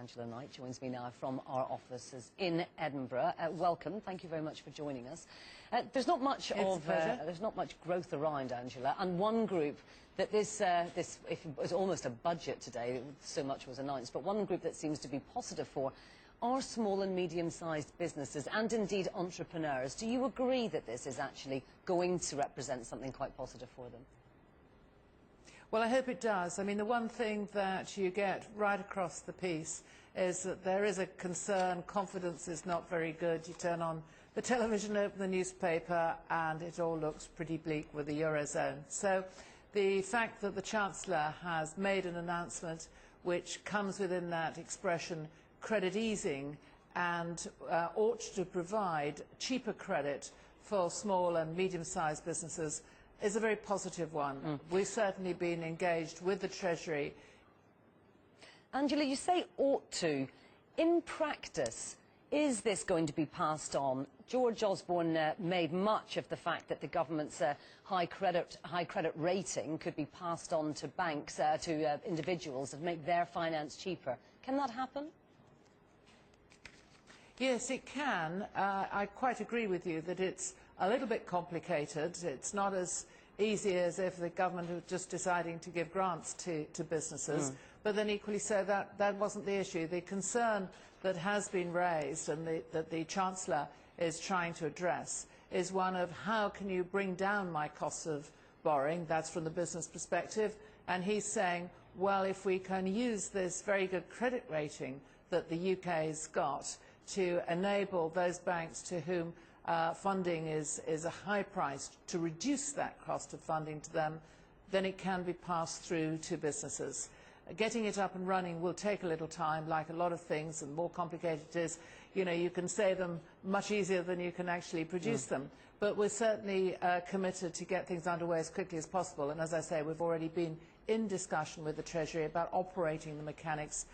Angela Knight joins me now from our offices in Edinburgh. Welcome. Thank you very much for joining us. There's not much growth around, Angela, and one group that it was almost a budget today, so much was announced, but one group that seems to be positive for are small and medium-sized businesses and indeed entrepreneurs. Do you agree that this is actually going to represent something quite positive for them? Well, I hope it does. I mean, the one thing that you get right across the piece is that there is a concern, confidence is not very good. You turn on the television, open the newspaper, and it all looks pretty bleak with the Eurozone. So the fact that the Chancellor has made an announcement which comes within that expression, credit easing, and ought to provide cheaper credit for small and medium-sized businesses is a very positive one. We've certainly been engaged with the Treasury. Angela, you say ought to. In practice, is this going to be passed on? George Osborne made much of the fact that the government's high credit rating could be passed on to banks, to individuals, and make their finance cheaper. Can that happen? Yes, it can. I quite agree with you that it's a little bit complicated. It's not as easy as if the government were just deciding to give grants to businesses. But then equally so, that wasn't the issue. The concern that has been raised and that the Chancellor is trying to address is one of how can you bring down my costs of borrowing? That's from the business perspective. And he's saying, well, if we can use this very good credit rating that the UK's got to enable those banks to whom funding is a high price to reduce that cost of funding to them, then it can be passed through to businesses. Getting it up and running will take a little time, like a lot of things, and the more complicated it is, you know, you can say them much easier than you can actually produce them. But we're certainly committed to get things underway as quickly as possible. And as I say, we've already been in discussion with the Treasury about operating the mechanics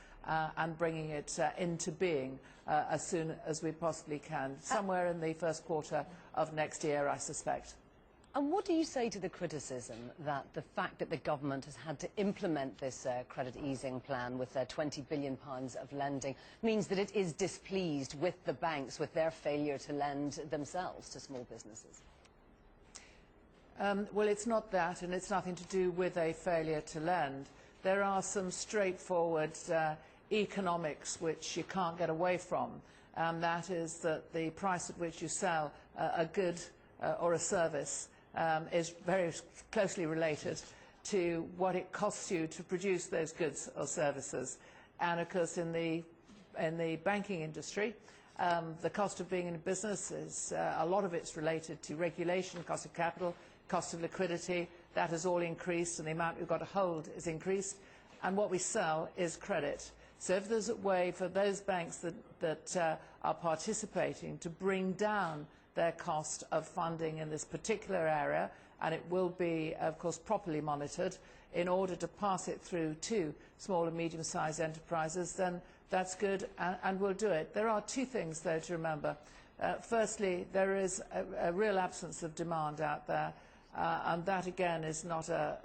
and bringing it into being as soon as we possibly can, somewhere in the first quarter of next year, I suspect. And what do you say to the criticism that the fact that the government has had to implement this credit easing plan with £20 billion of lending means that it is displeased with the banks, with their failure to lend themselves to small businesses? Well, it's not that, and it's nothing to do with a failure to lend. There are some straightforward economics which you can't get away from, and that is that the price at which you sell a good or a service is very closely related to what it costs you to produce those goods or services. And of course, in the banking industry, the cost of being in a business is a lot of it's related to regulation, cost of capital, cost of liquidity. That has all increased, and the amount we've got to hold is increased. And what we sell is credit. So if there's a way for those banks that are participating to bring down their cost of funding in this particular area, and it will be, of course, properly monitored in order to pass it through to small and medium-sized enterprises, then that's good, and we'll do it. There are two things, though, to remember. Firstly, there is a real absence of demand out there, and that, again, is not a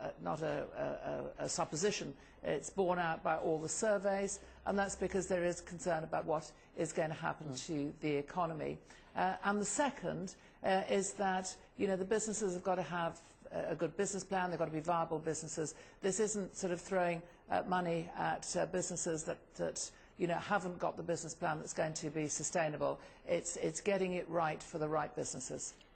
supposition. It's borne out by all the surveys, and that's because there is concern about what is going to happen to the economy. And the second is that, you know, the businesses have got to have a good business plan. They've got to be viable businesses. This isn't sort of throwing money at businesses that you know, haven't got the business plan that's going to be sustainable. It's getting it right for the right businesses.